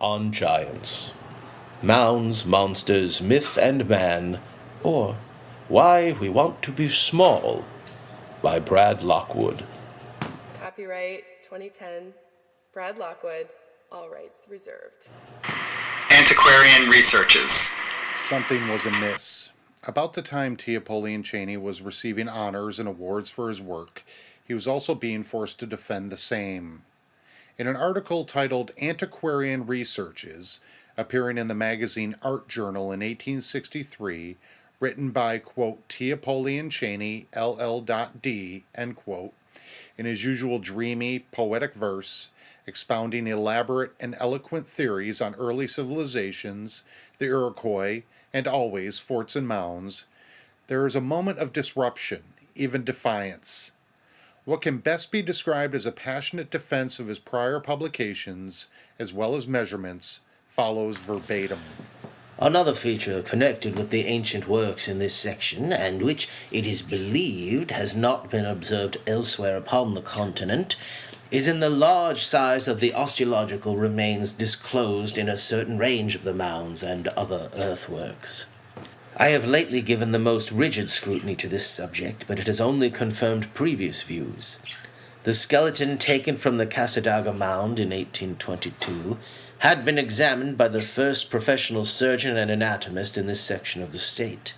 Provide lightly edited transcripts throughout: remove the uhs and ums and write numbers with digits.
On+Giants. Mounds, Monsters, Myth and Man, or Why We Want to Be Small, by Brad Lockwood. Copyright 2010, Brad Lockwood, all rights reserved. Antiquarian Researches. Something was amiss. About the time Apoleon Cheney was receiving honors and awards for his work, he was also being forced to defend the same. In an article titled Antiquarian Researches, appearing in the magazine Art+Journal in 1863, written by, quote, Apoleon Cheney, LL.D., end quote, in his usual dreamy, poetic verse, expounding elaborate and eloquent theories on early civilizations, the Iroquois, and always forts and mounds, there is a moment of disruption, even defiance. What can best be described as a passionate defense of his prior publications, as well as measurements, follows verbatim. Another feature connected with the ancient works in this section, and which it is believed has not been observed elsewhere upon the continent, is in the large size of the osteological remains disclosed in a certain range of the mounds and other earthworks. I have lately given the most rigid scrutiny to this subject, but it has only confirmed previous views. The skeleton taken from the Cassadaga Mound in 1822 had been examined by the first professional surgeon and anatomist in this section of the state.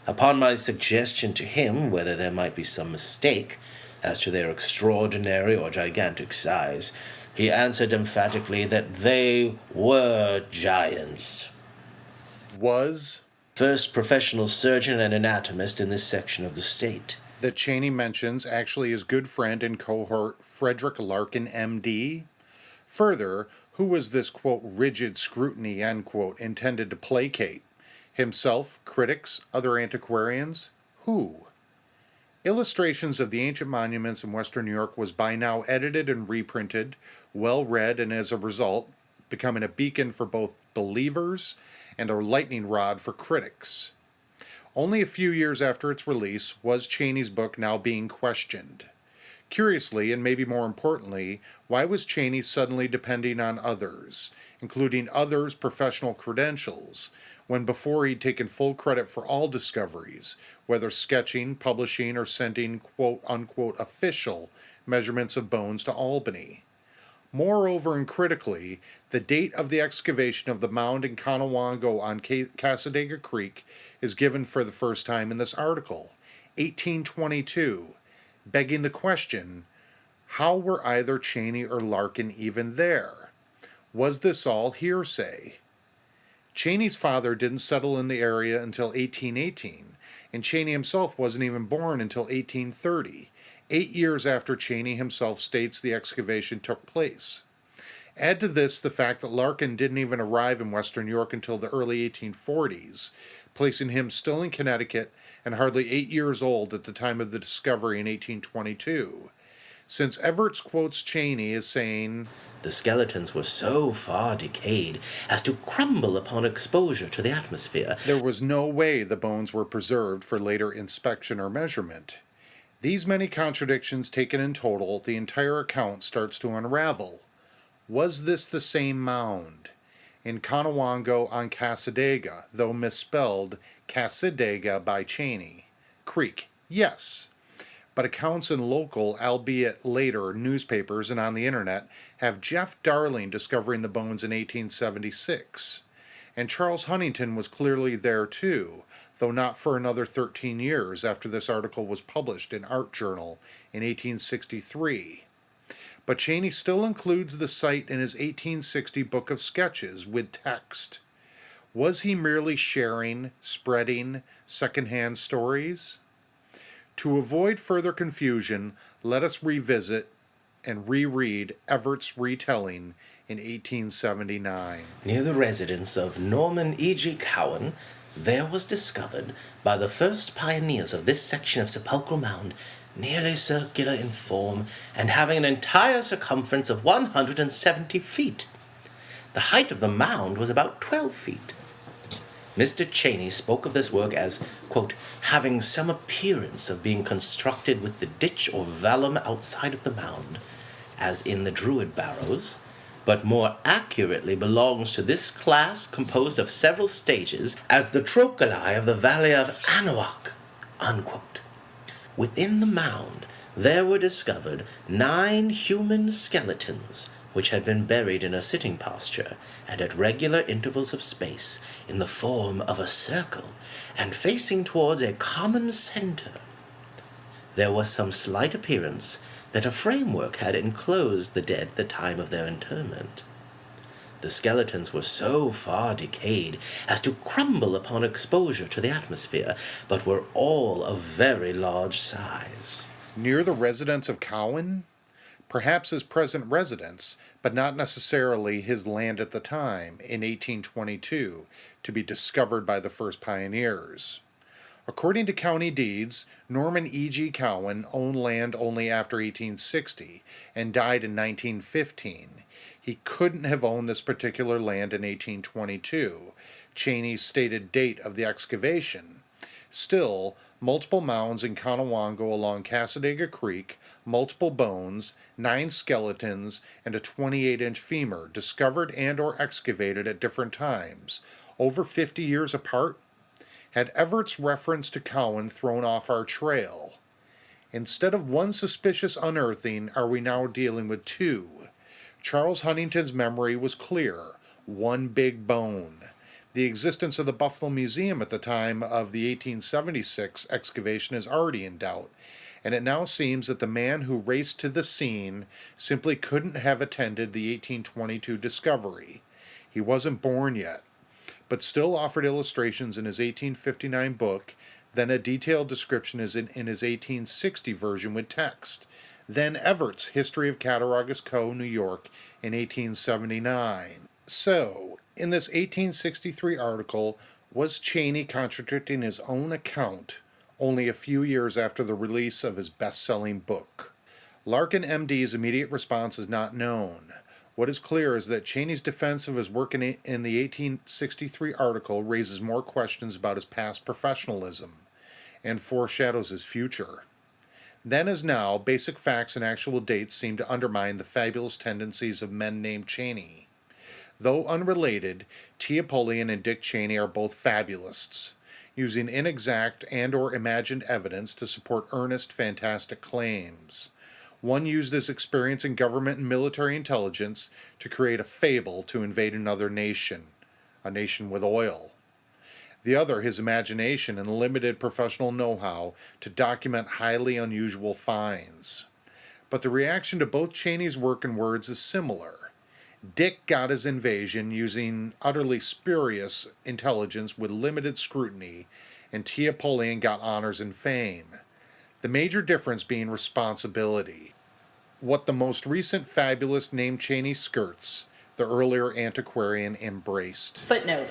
Upon my suggestion to him whether there might be some mistake as to their extraordinary or gigantic size, he answered emphatically that they were giants. Was First professional surgeon and anatomist in this section of the state. that Cheney mentions actually his good friend and cohort Frederick Larkin, M.D.? Further, who was this, quote, rigid scrutiny, end quote, intended to placate? Himself, critics, other antiquarians? Who? Illustrations of the ancient monuments in western New York was by now edited and reprinted, well read, and as a result, becoming a beacon for both believers and a lightning rod for critics. Only a few years after its release was Cheney's book now being questioned. Curiously, and maybe more importantly, why was Cheney suddenly depending on others, including others' professional credentials, when before he'd taken full credit for all discoveries, whether sketching, publishing, or sending quote-unquote official measurements of bones to Albany? Moreover and critically, the date of the excavation of the mound in Conowongo on Cassadaga Creek is given for the first time in this article, 1822, begging the question, how were either Cheney or Larkin even there? Was this all hearsay? Cheney's father didn't settle in the area until 1818, and Cheney himself wasn't even born until 1830, 8 years after Cheney himself states the excavation took place. Add to this the fact that Larkin didn't even arrive in western New York until the early 1840s, placing him still in Connecticut and hardly 8 years old at the time of the discovery in 1822. Since Everts quotes Cheney as saying, The skeletons were so far decayed as to crumble upon exposure to the atmosphere. there was no way the bones were preserved for later inspection or measurement. These many contradictions taken in total, the entire account starts to unravel. Was this the same mound? In Conowongo on Cassadaga, though misspelled Cassadaga by Cheney. Creek, yes. But accounts in local, albeit later, newspapers and on the internet have Jeff Darling discovering the bones in 1876. And Charles Huntington was clearly there too, though not for another 13 years after this article was published in Art+Journal in 1863. But Cheney still includes the site in his 1860 book of sketches with text. Was he merely sharing, spreading, secondhand stories? To avoid further confusion, let us revisit and reread Everts' retelling in 1879. Near the residence of Norman E.G. Cowan, there was discovered by the first pioneers of this section of sepulchral mound, nearly circular in form and having an entire circumference of 170 feet. The height of the mound was about 12 feet. Mr. Cheney spoke of this work as, quote, having some appearance of being constructed with the ditch or vallum outside of the mound, as in the Druid barrows, but more accurately belongs to this class composed of several stages as the trocoli of the valley of Anahuac, unquote. Within the mound, there were discovered 9 human skeletons, which had been buried in a sitting posture and at regular intervals of space in the form of a circle and facing towards a common center. There was some slight appearance that a framework had enclosed the dead at the time of their interment. The skeletons were so far decayed as to crumble upon exposure to the atmosphere, but were all of very large size. Near the residence of Cowan? Perhaps his present residence, but not necessarily his land at the time, in 1822, to be discovered by the first pioneers. According to county deeds, Norman E.G. Cowan owned land only after 1860 and died in 1915. He couldn't have owned this particular land in 1822, Cheney's stated date of the excavation. Still, multiple mounds in Conowongo along Cassadaga Creek, multiple bones, 9 skeletons, and a 28-inch femur discovered and or excavated at different times, over 50 years apart, had Everett's reference to Cowan thrown off our trail. Instead of one suspicious unearthing, are we now dealing with 2? Charles Huntington's memory was clear: 1 big bone. The existence of the Buffalo Museum at the time of the 1876 excavation is already in doubt, and it now seems that the man who raced to the scene simply couldn't have attended the 1822 discovery. He wasn't born yet, but still offered illustrations in his 1859 book, then a detailed description is in his 1860 version with text, then Everett's History of Cattaraugus Co., New York, in 1879. So, in this 1863 article, was Cheney contradicting his own account only a few years after the release of his best-selling book? Larkin MD's immediate response is not known. What is clear is that Cheney's defense of his work in the 1863 article raises more questions about his past professionalism and foreshadows his future. Then as now, basic facts and actual dates seem to undermine the fabulous tendencies of men named Cheney. Though unrelated, T. Apoleon and Dick Cheney are both fabulists, using inexact and or imagined evidence to support earnest, fantastic claims. One used his experience in government and military intelligence to create a fable to invade another nation, a nation with oil. The other, his imagination and limited professional know-how to document highly unusual finds. But the reaction to both Cheney's work and words is similar. Dick got his invasion using utterly spurious intelligence with limited scrutiny, and T. Apoleon got honors and fame. The major difference being responsibility. What the most recent fabulist named Cheney skirts, the earlier antiquarian embraced. Footnote.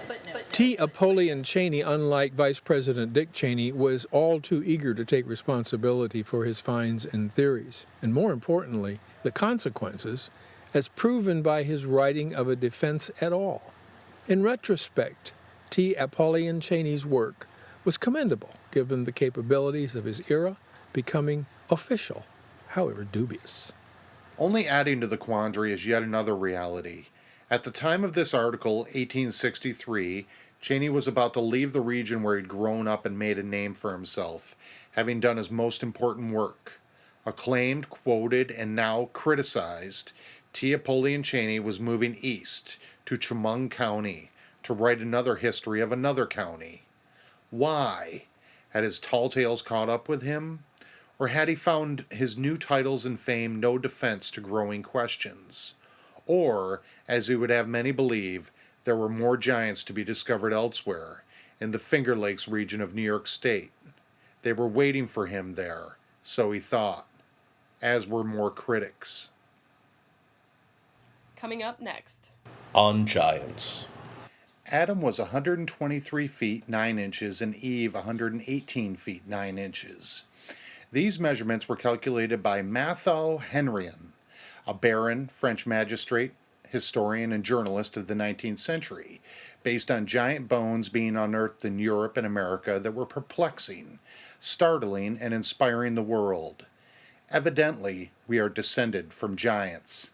T. Apoleon Cheney, unlike Vice President Dick Cheney, was all too eager to take responsibility for his finds and theories, and more importantly, the consequences, as proven by his writing of a defense at all. In retrospect, T. Apoleon Cheney's work was commendable, given the capabilities of his era becoming official, however dubious. Only adding to the quandary is yet another reality. At the time of this article, 1863, Cheney was about to leave the region where he'd grown up and made a name for himself, having done his most important work. Acclaimed, quoted, and now criticized, T. Apoleon Cheney was moving east to Chemung County to write another history of another county. Why? Had his tall tales caught up with him? Or had he found his new titles and fame no defense to growing questions? Or, as he would have many believe, there were more giants to be discovered elsewhere, in the Finger Lakes region of New York State. They were waiting for him there, so he thought, as were more critics. Coming up next. On Giants. Adam was 123 feet 9 inches and Eve 118 feet 9 inches. These measurements were calculated by Matthew Henrion, a baron, French magistrate, historian, and journalist of the 19th century, based on giant bones being unearthed in Europe and America that were perplexing, startling, and inspiring the world. Evidently, we are descended from giants.